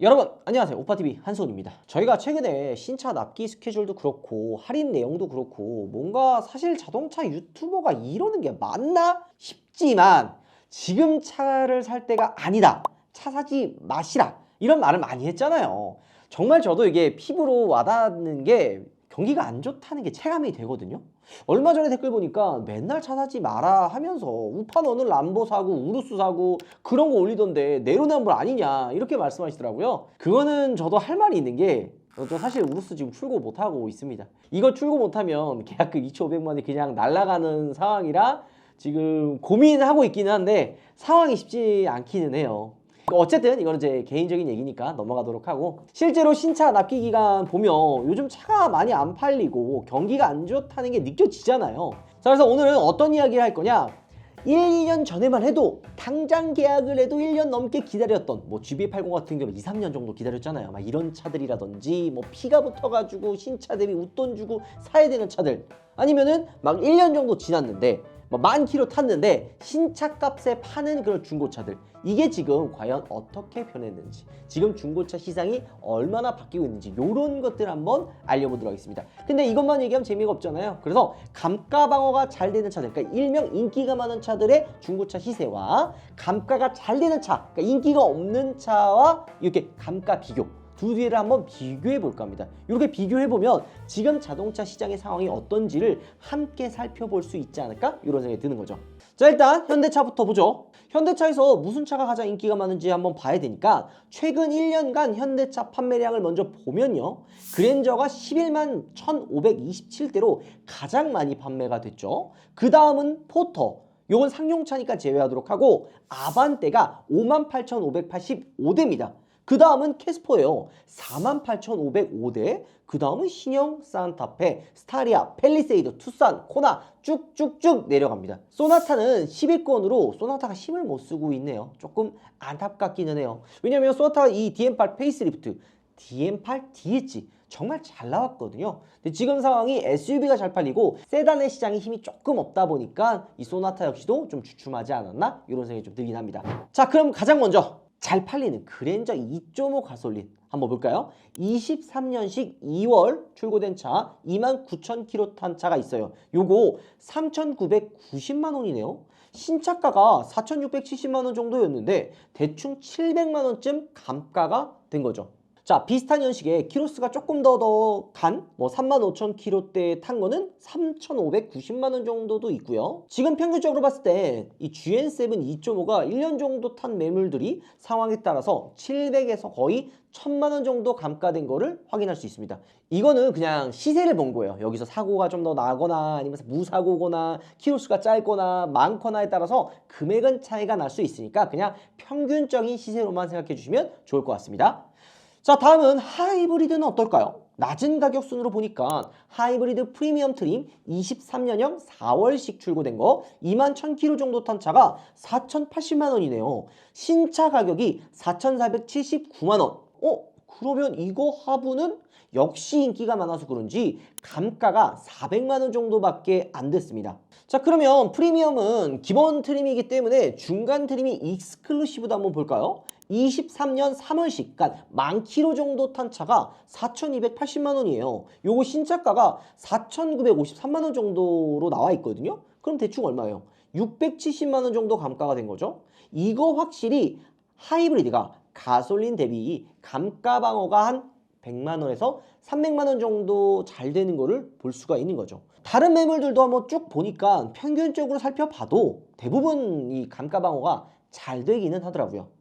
여러분 안녕하세요. 오빠TV 한소원입니다. 저희가 최근에 신차 납기 스케줄도 그렇고 할인 내용도 그렇고 뭔가 사실 자동차 유튜버가 이러는 게 맞나 싶지만 지금 차를 살 때가 아니다, 차 사지 마시라, 이런 말을 많이 했잖아요. 정말 저도 이게 피부로 와닿는 게 경기가 안 좋다는 게 체감이 되거든요. 얼마 전에 댓글 보니까 맨날 차 사지 마라 하면서 우파 너는 람보 사고 우루스 사고 그런 거 올리던데 내로남불 아니냐 이렇게 말씀하시더라고요. 그거는 저도 할 말이 있는 게 저 사실 우루스 지금 출고 못하고 있습니다. 이거 출고 못하면 계약금 2,500만 원이 그냥 날아가는 상황이라 지금 고민하고 있기는 한데 상황이 쉽지 않기는 해요. 어쨌든 이거는 제 개인적인 얘기니까 넘어가도록 하고, 실제로 신차 납기 기간 보면 요즘 차가 많이 안 팔리고 경기가 안 좋다는 게 느껴지잖아요. 자, 그래서 오늘은 어떤 이야기를 할 거냐, 1, 2년 전에만 해도 당장 계약을 해도 1년 넘게 기다렸던 뭐 GBA80 같은 경우 2, 3년 정도 기다렸잖아요. 막 이런 차들이라든지 뭐 피가 붙어가지고 신차 대비 웃돈 주고 사야 되는 차들, 아니면은 막 1년 정도 지났는데 뭐 10,000km 탔는데 신차 값에 파는 그런 중고차들, 이게 지금 과연 어떻게 변했는지, 지금 중고차 시장이 얼마나 바뀌고 있는지 이런 것들 한번 알려보도록 하겠습니다. 근데 이것만 얘기하면 재미가 없잖아요. 그래서 감가 방어가 잘 되는 차들, 그러니까 일명 인기가 많은 차들의 중고차 시세와 감가가 잘 되는 차, 그러니까 인기가 없는 차와 이렇게 감가 비교, 두 개를 한번 비교해 볼까 합니다. 이렇게 비교해 보면 지금 자동차 시장의 상황이 어떤지를 함께 살펴볼 수 있지 않을까, 이런 생각이 드는 거죠. 자, 일단 현대차부터 보죠. 현대차에서 무슨 차가 가장 인기가 많은지 한번 봐야 되니까 최근 1년간 현대차 판매량을 먼저 보면요, 그랜저가 11만 1,527대로 가장 많이 판매가 됐죠. 그 다음은 포터, 요건 상용차니까 제외하도록 하고, 아반떼가 58,585대입니다. 그 다음은 캐스퍼예요. 48,505대. 그 다음은 신형 산타페, 스타리아, 팰리세이드, 투싼, 코나 쭉쭉쭉 내려갑니다. 소나타는 10위권으로 소나타가 힘을 못 쓰고 있네요. 조금 안타깝기는 해요. 왜냐면 소나타 이 DM8 페이스리프트, DM8 DH 정말 잘 나왔거든요. 근데 지금 상황이 SUV가 잘 팔리고 세단의 시장에 힘이 조금 없다 보니까 이 소나타 역시도 좀 주춤하지 않았나, 이런 생각이 좀 들긴 합니다. 자, 그럼 가장 먼저 잘 팔리는 그랜저 2.5 가솔린 한번 볼까요? 23년식 2월 출고된 차 29,000km 탄 차가 있어요. 요거 3,990만 원이네요. 신차가가 4,670만 원 정도였는데 대충 700만 원쯤 감가가 된 거죠. 자, 비슷한 연식에 키로수가 조금 더 간 뭐 35,000km대 탄 거는 3,590만 원 정도도 있고요. 지금 평균적으로 봤을 때 이 GN7 2.5가 1년 정도 탄 매물들이 상황에 따라서 700에서 거의 1,000만 원 정도 감가된 거를 확인할 수 있습니다. 이거는 그냥 시세를 본 거예요. 여기서 사고가 좀 더 나거나 아니면 무사고거나 키로수가 짧거나 많거나에 따라서 금액은 차이가 날 수 있으니까 그냥 평균적인 시세로만 생각해 주시면 좋을 것 같습니다. 자, 다음은 하이브리드는 어떨까요? 낮은 가격 순으로 보니까 하이브리드 프리미엄 트림 23년형 4월식 출고된 거 21,000km 정도 탄 차가 4,080만 원이네요. 신차 가격이 4,479만 원. 그러면 이거 하부는 역시 인기가 많아서 그런지 감가가 400만 원 정도밖에 안 됐습니다. 자, 그러면 프리미엄은 기본 트림이기 때문에 중간 트림이 익스클루시브도 한번 볼까요? 23년 3월식, 그러니까 10,000km 정도 탄 차가 4,280만 원이에요. 요거 신차가가 4,953만 원 정도로 나와 있거든요. 그럼 대충 얼마예요? 670만 원 정도 감가가 된 거죠. 이거 확실히 하이브리드가 가솔린 대비 감가 방어가 한 100만 원에서 300만 원 정도 잘 되는 거를 볼 수가 있는 거죠. 다른 매물들도 한번 쭉 보니까 평균적으로 살펴봐도 대부분 이 감가 방어가 잘 되기는 하더라고요.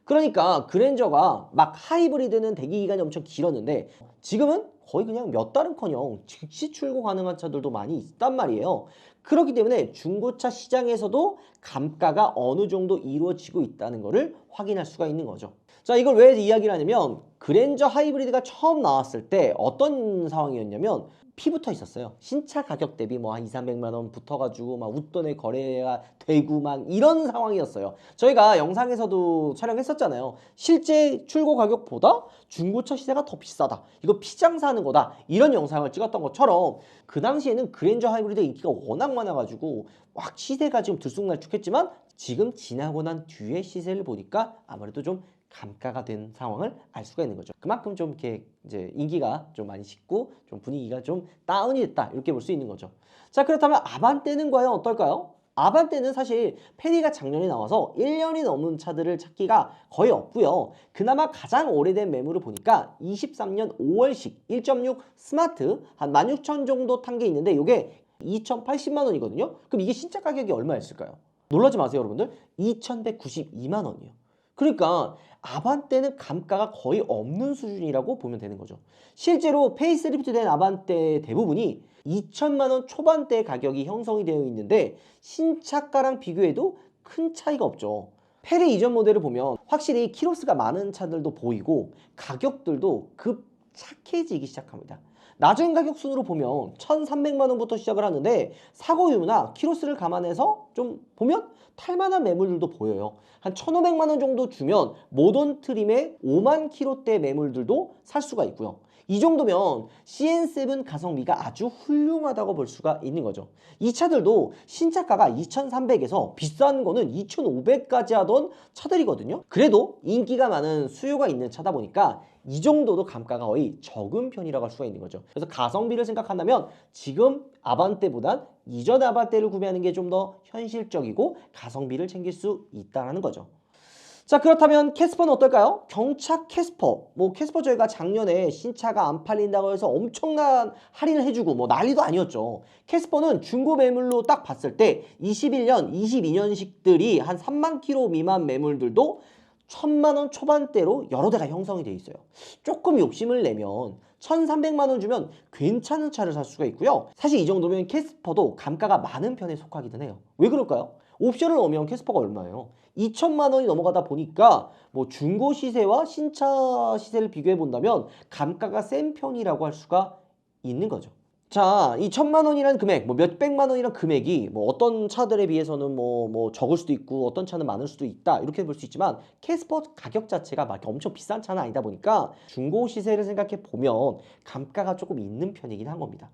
그러니까 그랜저가 막 하이브리드는 대기 기간이 엄청 길었는데 지금은 거의 그냥 몇 달은커녕 즉시 출고 가능한 차들도 많이 있단 말이에요. 그렇기 때문에 중고차 시장에서도 감가가 어느 정도 이루어지고 있다는 것을 확인할 수가 있는 거죠. 자, 이걸 왜 이야기를 하냐면 그랜저 하이브리드가 처음 나왔을 때 어떤 상황이었냐면 피 붙어 있었어요. 신차 가격 대비 뭐 한 2, 300만 원 붙어가지고 막 웃돈에 거래가 되고 막 이런 상황이었어요. 저희가 영상에서도 촬영했었잖아요. 실제 출고 가격보다 중고차 시세가 더 비싸다, 이거 피장사하는 거다, 이런 영상을 찍었던 것처럼 그 당시에는 그랜저 하이브리드 인기가 워낙 많아가지고 막 시세가 지금 들쑥날쭉했지만 지금 지나고 난 뒤에 시세를 보니까 아무래도 좀 감가가 된 상황을 알 수가 있는 거죠. 그만큼 좀 이렇게 이제 인기가 좀 많이 식고 좀 분위기가 좀 다운이 됐다 이렇게 볼 수 있는 거죠. 자, 그렇다면 아반떼는 과연 어떨까요? 아반떼는 사실 페리가 작년에 나와서 1년이 넘은 차들을 찾기가 거의 없고요. 그나마 가장 오래된 매물을 보니까 23년 5월식 1.6 스마트 한 16,000 정도 탄 게 있는데 이게 2,080만 원이거든요. 그럼 이게 신차 가격이 얼마였을까요? 놀라지 마세요, 여러분들. 2,192만 원이요. 그러니까 아반떼는 감가가 거의 없는 수준이라고 보면 되는 거죠. 실제로 페이스리프트된 아반떼 대부분이 2천만 원 초반대 가격이 형성이 되어 있는데 신차가랑 비교해도 큰 차이가 없죠. 페리 이전 모델을 보면 확실히 키로수가 많은 차들도 보이고 가격들도 급 착해지기 시작합니다. 낮은 가격 순으로 보면 1,300만 원부터 시작을 하는데 사고 유무나 키로수를 감안해서 좀 보면 탈만한 매물들도 보여요. 한 1,500만 원 정도 주면 모던 트림의 5만 킬로대 매물들도 살 수가 있고요. 이 정도면 CN7 가성비가 아주 훌륭하다고 볼 수가 있는 거죠. 이 차들도 신차가가 2,300에서 비싼 거는 2,500까지 하던 차들이거든요. 그래도 인기가 많은 수요가 있는 차다 보니까 이 정도도 감가가 거의 적은 편이라고 할 수가 있는 거죠. 그래서 가성비를 생각한다면 지금 아반떼보단 이전 아반떼를 구매하는 게 좀 더 현실적이고 가성비를 챙길 수 있다는 거죠. 자, 그렇다면 캐스퍼는 어떨까요? 경차 캐스퍼. 캐스퍼 저희가 작년에 신차가 안 팔린다고 해서 엄청난 할인을 해주고 난리도 아니었죠. 캐스퍼는 중고 매물로 딱 봤을 때 21년, 22년식들이 한 3만 킬로 미만 매물들도 1,000만 원 초반대로 여러 대가 형성이 돼 있어요. 조금 욕심을 내면 1,300만 원 주면 괜찮은 차를 살 수가 있고요. 사실 이 정도면 캐스퍼도 감가가 많은 편에 속하기는 해요. 왜 그럴까요? 옵션을 넣으면 캐스퍼가 얼마예요? 2천만 원이 넘어가다 보니까 중고 시세와 신차 시세를 비교해 본다면 감가가 센 편이라고 할 수가 있는 거죠. 자, 이 1,000만 원이라는 금액, 몇백만 원이라는 금액이 어떤 차들에 비해서는 적을 수도 있고 어떤 차는 많을 수도 있다 이렇게 볼 수 있지만 캐스퍼 가격 자체가 막 엄청 비싼 차는 아니다 보니까 중고 시세를 생각해 보면 감가가 조금 있는 편이긴 한 겁니다.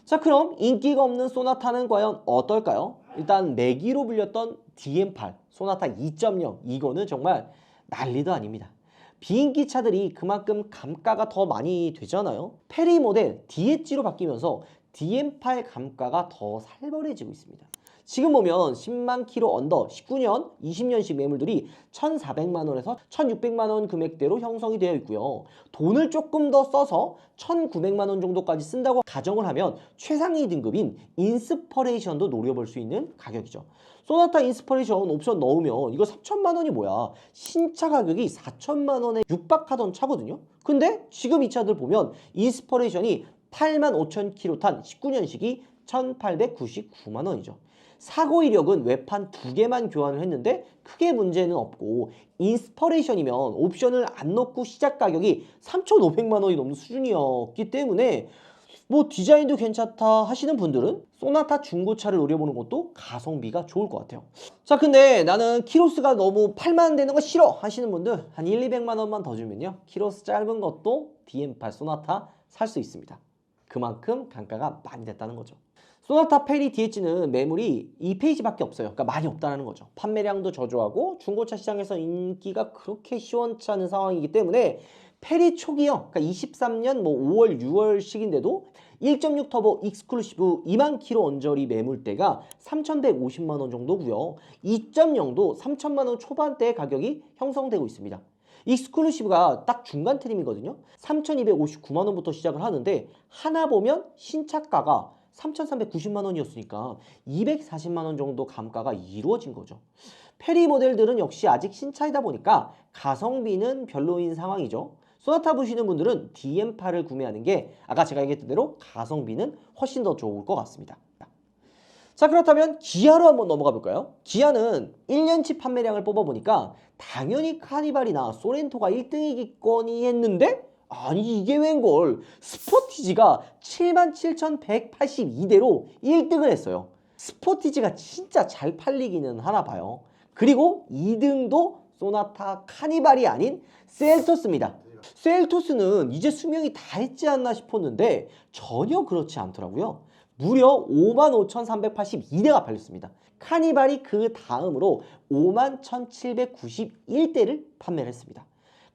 자, 그럼 인기가 없는 소나타는 과연 어떨까요? 일단 매기로 불렸던 DM8 소나타 2.0 이거는 정말 난리도 아닙니다. 비인기 차들이 그만큼 감가가 더 많이 되잖아요. 페리 모델 DH로 바뀌면서 DM8 감가가 더 살벌해지고 있습니다. 지금 보면 10만 킬로 언더 19년, 20년식 매물들이 1,400만 원에서 1,600만 원 금액대로 형성이 되어 있고요. 돈을 조금 더 써서 1,900만 원 정도까지 쓴다고 가정을 하면 최상위 등급인 인스퍼레이션도 노려볼 수 있는 가격이죠. 소나타 인스퍼레이션 옵션 넣으면 이거 3,000만 원이 뭐야? 신차 가격이 4,000만 원에 육박하던 차거든요. 근데 지금 이 차들 보면 인스퍼레이션이 85,000km 탄 19년식이 1,899만 원이죠. 사고 이력은 외판 2개만 교환을 했는데 크게 문제는 없고 인스퍼레이션이면 옵션을 안 넣고 시작 가격이 3,500만 원이 넘는 수준이었기 때문에 디자인도 괜찮다 하시는 분들은 소나타 중고차를 노려보는 것도 가성비가 좋을 것 같아요. 자, 근데 나는 키로수가 너무 8만 원 되는 거 싫어 하시는 분들 한 1,200만 원만 더 주면요 키로수 짧은 것도 DM8 소나타 살 수 있습니다. 그만큼 단가가 많이 됐다는 거죠. 소나타 페리 DH는 매물이 2페이지밖에 없어요. 그러니까 많이 없다는 거죠. 판매량도 저조하고 중고차 시장에서 인기가 그렇게 시원찮은 상황이기 때문에 페리 초기요. 그러니까 23년 5월, 6월식인데도 1.6 터보 익스클루시브 2만 킬로 언저리 매물대가 3,150만 원 정도고요. 2.0도 3,000만 원 초반대 가격이 형성되고 있습니다. 익스클루시브가 딱 중간 트림이거든요. 3,259만 원부터 시작을 하는데 하나 보면 신차가가 3,390만 원이었으니까 240만 원 정도 감가가 이루어진 거죠. 페리 모델들은 역시 아직 신차이다 보니까 가성비는 별로인 상황이죠. 소나타 보시는 분들은 DM8을 구매하는 게 아까 제가 얘기했던 대로 가성비는 훨씬 더 좋을 것 같습니다. 자, 그렇다면 기아로 한번 넘어가 볼까요? 기아는 1년치 판매량을 뽑아보니까 당연히 카니발이나 소렌토가 1등이겠거니 했는데 아니 이게 웬걸 스포티지가 77,182대로 1등을 했어요. 스포티지가 진짜 잘 팔리기는 하나 봐요. 그리고 2등도 소나타 카니발이 아닌 셀토스입니다. 셀토스는 이제 수명이 다 했지 않나 싶었는데 전혀 그렇지 않더라고요. 무려 55,382대가 팔렸습니다. 카니발이 그 다음으로 51,791대를 판매를 했습니다.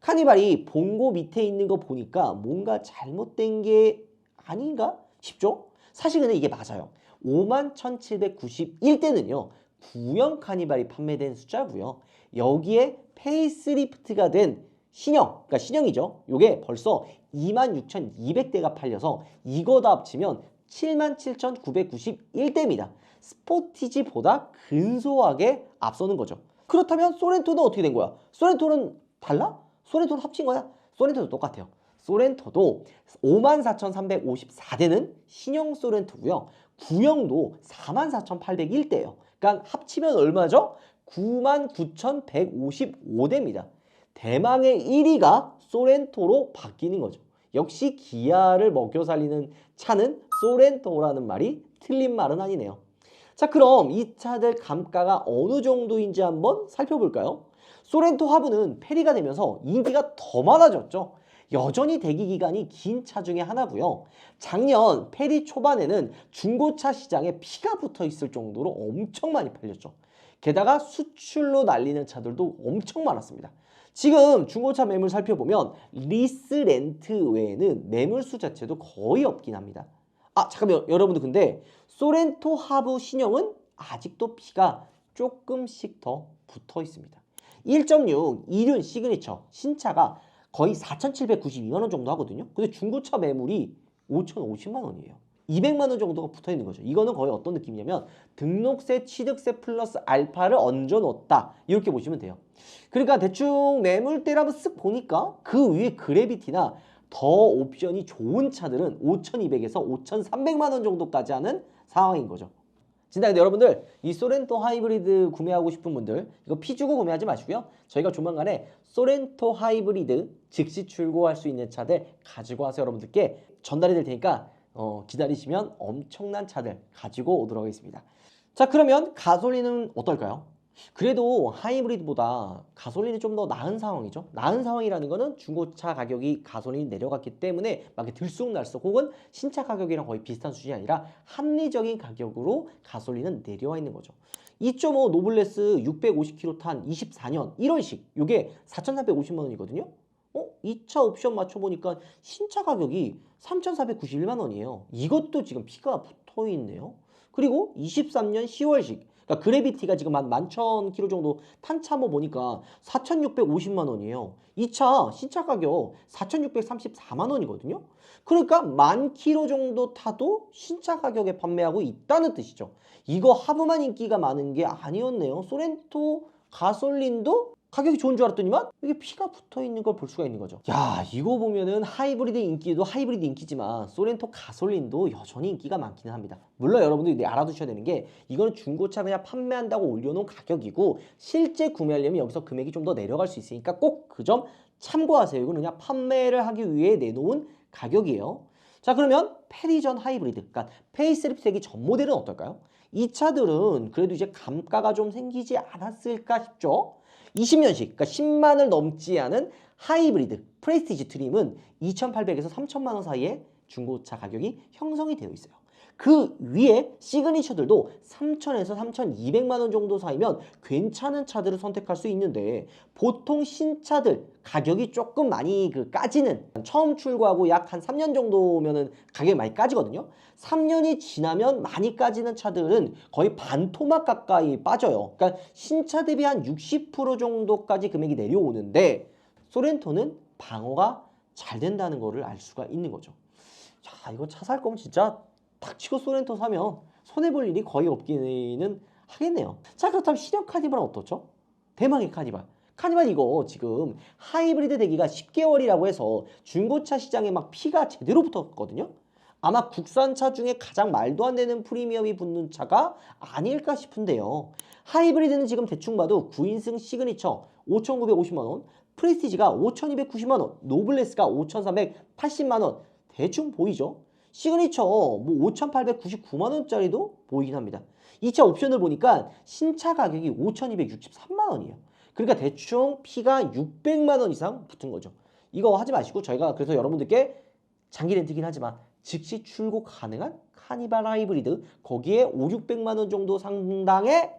카니발이 봉고 밑에 있는 거 보니까 뭔가 잘못된 게 아닌가 싶죠? 사실 근데 이게 맞아요. 51,791대는요. 구형 카니발이 판매된 숫자고요. 여기에 페이스리프트가 된 신형, 그러니까 신형이죠. 요게 벌써 26,200대가 팔려서 이거 다 합치면 77,991대입니다. 스포티지보다 근소하게 앞서는 거죠. 그렇다면 소렌토는 어떻게 된 거야? 소렌토는 달라? 소렌토는 합친 거야? 소렌토도 똑같아요. 소렌토도 54,354대는 신형 소렌토고요. 구형도 44,801대예요. 그러니까 합치면 얼마죠? 99,155대입니다. 대망의 1위가 소렌토로 바뀌는 거죠. 역시 기아를 먹여 살리는 차는 소렌토라는 말이 틀린 말은 아니네요. 자, 그럼 이 차들 감가가 어느 정도인지 한번 살펴볼까요? 소렌토 하부는 페리가 되면서 인기가 더 많아졌죠. 여전히 대기 기간이 긴 차 중에 하나고요. 작년 페리 초반에는 중고차 시장에 피가 붙어 있을 정도로 엄청 많이 팔렸죠. 게다가 수출로 날리는 차들도 엄청 많았습니다. 지금 중고차 매물 살펴보면 리스 렌트 외에는 매물수 자체도 거의 없긴 합니다. 아, 잠깐만요. 여러분들 근데 소렌토 하부 신형은 아직도 피가 조금씩 더 붙어 있습니다. 1.6 이륜 시그니처 신차가 거의 4,792만 원 정도 하거든요. 근데 중고차 매물이 5,050만 원이에요. 200만 원 정도가 붙어 있는 거죠. 이거는 거의 어떤 느낌이냐면 등록세, 취득세 플러스 알파를 얹어 놓았다. 이렇게 보시면 돼요. 그러니까 대충 매물대를 한번 쓱 보니까 그 위에 그래비티나 더 옵션이 좋은 차들은 5,200에서 5,300만 원 정도까지 하는 상황인 거죠. 진짜 근데 여러분들 이 소렌토 하이브리드 구매하고 싶은 분들 이거 피 주고 구매하지 마시고요. 저희가 조만간에 소렌토 하이브리드 즉시 출고할 수 있는 차들 가지고 와서 여러분들께 전달해 드릴 테니까 기다리시면 엄청난 차들 가지고 오도록 하겠습니다. 자, 그러면 가솔린은 어떨까요? 그래도 하이브리드보다 가솔린이 좀 더 나은 상황이죠. 나은 상황이라는 거는 중고차 가격이 가솔린이 내려갔기 때문에 막 들쑥날쑥 혹은 신차 가격이랑 거의 비슷한 수준이 아니라 합리적인 가격으로 가솔린은 내려와 있는 거죠. 2.5 노블레스 650km 탄 24년 1월식 요게 4,450만 원이거든요. 이 차 옵션 맞춰보니까 신차 가격이 3,491만 원이에요. 이것도 지금 피가 붙어 있네요. 그리고 23년 10월식 그러니까 그래비티가 지금 한 11,000km 정도 탄 차 한번 보니까 4,650만 원이에요. 이 차 신차 가격 4,634만 원이거든요. 그러니까 10,000km 정도 타도 신차 가격에 판매하고 있다는 뜻이죠. 이거 하부만 인기가 많은 게 아니었네요. 소렌토 가솔린도 가격이 좋은 줄 알았더니만 이게 피가 붙어 있는 걸 볼 수가 있는 거죠. 야, 이거 보면은 하이브리드 인기도 하이브리드 인기지만 소렌토 가솔린도 여전히 인기가 많기는 합니다. 물론 여러분들이 알아두셔야 되는 게 이거는 중고차 그냥 판매한다고 올려놓은 가격이고 실제 구매하려면 여기서 금액이 좀 더 내려갈 수 있으니까 꼭 그 점 참고하세요. 이거는 그냥 판매를 하기 위해 내놓은 가격이에요. 자, 그러면 페리전 하이브리드, 그러니까 페이스리프트 되기 전 모델은 어떨까요? 이 차들은 그래도 이제 감가가 좀 생기지 않았을까 싶죠? 20년식, 그러니까 10만을 넘지 않은 하이브리드 프레스티지 트림은 2,800에서 3,000만 원 사이에 중고차 가격이 형성이 되어 있어요. 그 위에 시그니처들도 3,000에서 3,200만 원 정도 사이면 괜찮은 차들을 선택할 수 있는데 보통 신차들 가격이 조금 많이 까지는 처음 출고하고 약 한 3년 정도면은 가격이 많이 까지거든요. 3년이 지나면 많이 까지는 차들은 거의 반토막 가까이 빠져요. 그러니까 신차 대비 한 60% 정도까지 금액이 내려오는데 소렌토는 방어가 잘 된다는 거를 알 수가 있는 거죠. 자, 이거 차 살 거면 진짜 탁 치고 소렌토 사면 손해볼 일이 거의 없기는 하겠네요. 자, 그렇다면 신형 카니발은 어떻죠? 대망의 카니발. 카니발 이거 지금 하이브리드 되기가 10개월이라고 해서 중고차 시장에 막 피가 제대로 붙었거든요. 아마 국산차 중에 가장 말도 안 되는 프리미엄이 붙는 차가 아닐까 싶은데요. 하이브리드는 지금 대충 봐도 9인승 시그니처 5,950만 원, 프레스티지가 5,290만 원, 노블레스가 5,380만 원 대충 보이죠? 시그니처 뭐 5,899만 원짜리도 보이긴 합니다. 이 차 옵션을 보니까 신차 가격이 5,263만 원이에요. 그러니까 대충 피가 600만 원 이상 붙은 거죠. 이거 하지 마시고 저희가 그래서 여러분들께 장기 렌트긴 하지만 즉시 출고 가능한 카니발 하이브리드 거기에 5, 600만 원 정도 상당의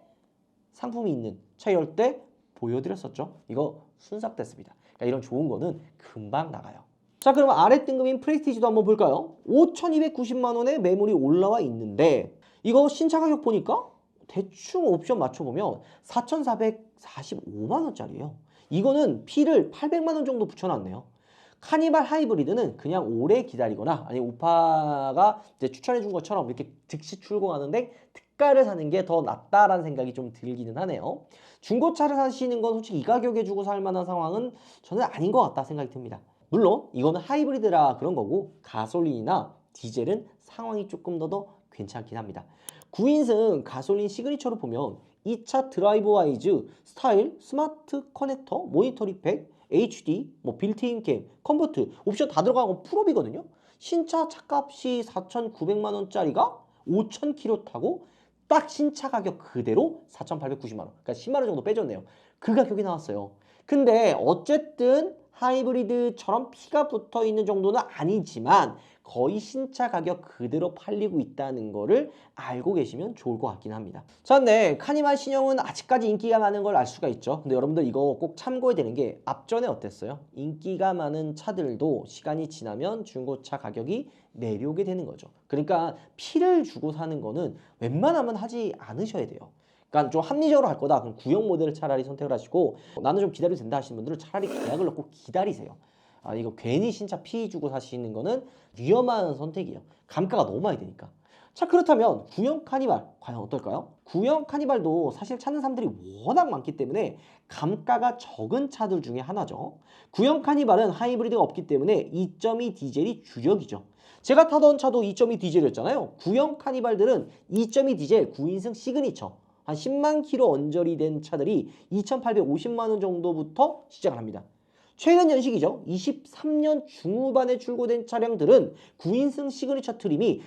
상품이 있는 차 열 때 보여드렸었죠. 이거 순삭됐습니다. 그러니까 이런 좋은 거는 금방 나가요. 자, 그러면 아래 등급인 프레스티지도 한번 볼까요? 5,290만 원에 매물이 올라와 있는데 이거 신차 가격 보니까 대충 옵션 맞춰보면 4,445만 원짜리예요. 이거는 P를 800만 원 정도 붙여놨네요. 카니발 하이브리드는 그냥 오래 기다리거나 아니 우파가 이제 추천해준 것처럼 이렇게 즉시 출고하는데 특가를 사는 게 더 낫다라는 생각이 좀 들기는 하네요. 중고차를 사시는 건 솔직히 이 가격에 주고 살 만한 상황은 저는 아닌 것 같다 생각이 듭니다. 물론 이거는 하이브리드라 그런 거고 가솔린이나 디젤은 상황이 조금 더 괜찮긴 합니다. 9인승 가솔린 시그니처로 보면 이 차 드라이브 와이즈, 스타일, 스마트 커넥터, 모니터 리팩, HD, 뭐 빌트인 캠, 컨버트, 옵션 다 들어간 건 풀업이거든요. 신차 차값이 4,900만 원짜리가 5,000km 타고 딱 신차 가격 그대로 4,890만 원. 그러니까 10만 원 정도 빼줬네요. 그 가격이 나왔어요. 근데 어쨌든 하이브리드처럼 P가 붙어 있는 정도는 아니지만 거의 신차 가격 그대로 팔리고 있다는 거를 알고 계시면 좋을 것 같긴 합니다. 자, 근데 카니발 신형은 아직까지 인기가 많은 걸 알 수가 있죠. 근데 여러분들 이거 꼭 참고해야 되는 게 앞전에 어땠어요? 인기가 많은 차들도 시간이 지나면 중고차 가격이 내려오게 되는 거죠. 그러니까 P를 주고 사는 거는 웬만하면 하지 않으셔야 돼요. 그러니까 좀 합리적으로 할 거다. 그럼 구형 모델을 차라리 선택을 하시고 나는 좀 기다려도 된다 하시는 분들은 차라리 계약을 넣고 기다리세요. 아, 이거 괜히 신차 P 주고 사시는 거는 위험한 선택이에요. 감가가 너무 많이 되니까. 자, 그렇다면 구형 카니발 과연 어떨까요? 구형 카니발도 사실 찾는 사람들이 워낙 많기 때문에 감가가 적은 차들 중에 하나죠. 구형 카니발은 하이브리드가 없기 때문에 2.2 디젤이 주력이죠. 제가 타던 차도 2.2 디젤이었잖아요. 구형 카니발들은 2.2 디젤 9인승 시그니처 한 10만 킬로 언저리 된 차들이 2,850만 원 정도부터 시작을 합니다. 최근 연식이죠. 23년 중후반에 출고된 차량들은 9인승 시그니처 트림이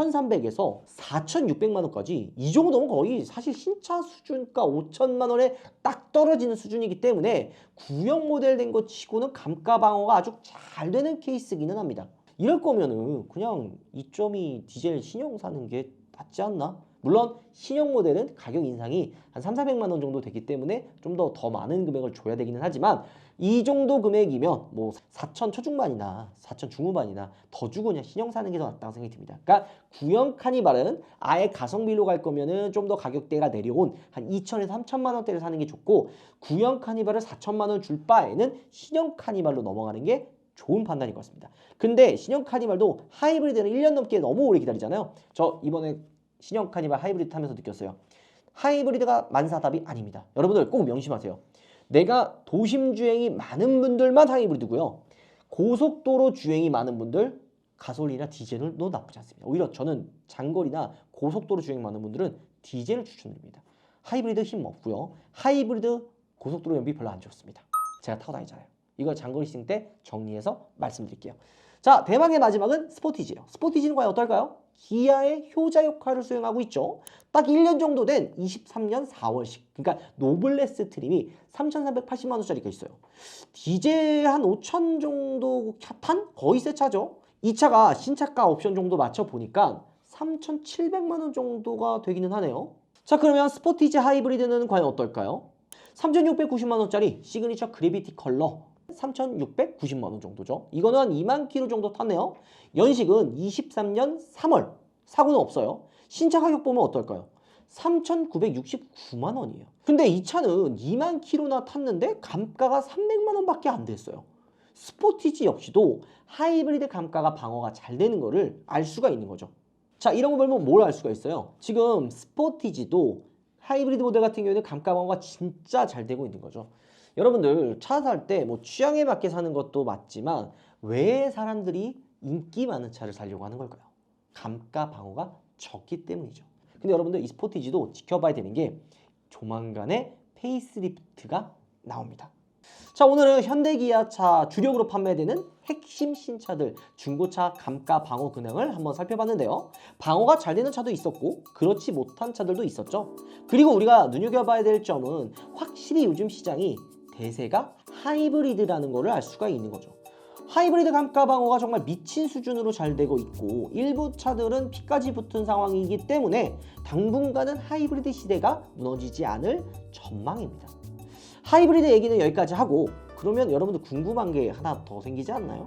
4,300에서 4,600만 원까지 이 정도면 거의 사실 신차 수준가 5천만 원에 딱 떨어지는 수준이기 때문에 구형 모델 된 것 치고는 감가 방어가 아주 잘 되는 케이스기는 합니다. 이럴 거면은 그냥 2.2 디젤 신형 사는 게 낫지 않나? 물론 신형 모델은 가격 인상이 한 3,400만 원 정도 되기 때문에 좀 더 많은 금액을 줘야 되기는 하지만 이 정도 금액이면 뭐 4천 초중반이나 4천 중후반이나 더 주고 그냥 신형 사는 게 더 낫다고 생각이 듭니다. 그러니까 구형 카니발은 아예 가성비로 갈 거면은 좀 더 가격대가 내려온 한 2천에서 3천만 원대를 사는 게 좋고 구형 카니발을 4천만 원 줄 바에는 신형 카니발로 넘어가는 게 좋은 판단인 것 같습니다. 근데 신형 카니발도 하이브리드는 1년 넘게 너무 오래 기다리잖아요. 저 이번에 신형 카니발 하이브리드 타면서 느꼈어요. 하이브리드가 만사답이 아닙니다. 여러분들 꼭 명심하세요. 내가 도심 주행이 많은 분들만 하이브리드고요. 고속도로 주행이 많은 분들 가솔린이나 디젤도 나쁘지 않습니다. 오히려 저는 장거리나 고속도로 주행 많은 분들은 디젤을 추천드립니다. 하이브리드 힘 없고요. 하이브리드 고속도로 연비 별로 안 좋습니다. 제가 타고 다니잖아요. 이거 장거리 시승 때 정리해서 말씀드릴게요. 자, 대망의 마지막은 스포티지예요. 스포티지는 과연 어떨까요? 기아의 효자 역할을 수행하고 있죠. 딱 1년 정도 된 23년 4월식. 그러니까 노블레스 트림이 3,380만 원짜리가 있어요. 디젤 한 5천 정도 탄? 거의 새 차죠. 이 차가 신차가 옵션 정도 맞춰보니까 3,700만 원 정도가 되기는 하네요. 자, 그러면 스포티지 하이브리드는 과연 어떨까요? 3,690만 원짜리 시그니처 그래비티 컬러 3,690만 원 정도죠. 이거는 한 2만 킬로 정도 탔네요. 연식은 23년 3월. 사고는 없어요. 신차 가격 보면 어떨까요? 3,969만 원이에요. 근데 이 차는 2만 킬로나 탔는데 감가가 300만 원밖에 안 됐어요. 스포티지 역시도 하이브리드 감가가 방어가 잘 되는 거를 알 수가 있는 거죠. 자, 이런 거 보면 뭘 알 수가 있어요? 지금 스포티지도 하이브리드 모델 같은 경우에는 감가 방어가 진짜 잘 되고 있는 거죠. 여러분들 차 살 때 뭐 취향에 맞게 사는 것도 맞지만 왜 사람들이 인기 많은 차를 사려고 하는 걸까요? 감가 방어가 적기 때문이죠. 근데 여러분들 이 스포티지도 지켜봐야 되는 게 조만간에 페이스리프트가 나옵니다. 자, 오늘은 현대기아차 주력으로 판매되는 핵심 신차들 중고차 감가 방어 근황을 한번 살펴봤는데요. 방어가 잘 되는 차도 있었고 그렇지 못한 차들도 있었죠. 그리고 우리가 눈여겨봐야 될 점은 확실히 요즘 시장이 대세가 하이브리드라는 거를 알 수가 있는 거죠. 하이브리드 감가 방어가 정말 미친 수준으로 잘 되고 있고 일부 차들은 P까지 붙은 상황이기 때문에 당분간은 하이브리드 시대가 무너지지 않을 전망입니다. 하이브리드 얘기는 여기까지 하고 그러면 여러분들 궁금한 게 하나 더 생기지 않나요?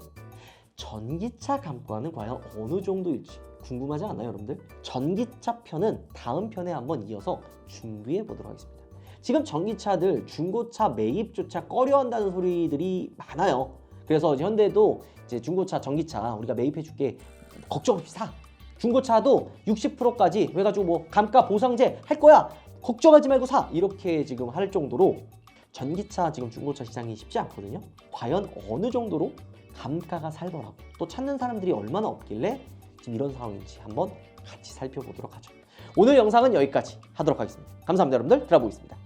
전기차 감가는 과연 어느 정도일지 궁금하지 않나요, 여러분들? 전기차 편은 다음 편에 한번 이어서 준비해 보도록 하겠습니다. 지금 전기차들 중고차 매입조차 꺼려한다는 소리들이 많아요. 그래서 현대도 이제 중고차 전기차 우리가 매입해 줄게, 걱정 없이 사. 중고차도 60%까지 해가지고 뭐 감가 보상제 할 거야, 걱정하지 말고 사, 이렇게 지금 할 정도로 전기차 지금 중고차 시장이 쉽지 않거든요. 과연 어느 정도로 감가가 살더라고, 또 찾는 사람들이 얼마나 없길래 지금 이런 상황인지 한번 같이 살펴보도록 하죠. 오늘 영상은 여기까지 하도록 하겠습니다. 감사합니다. 여러분들, 들어보겠습니다.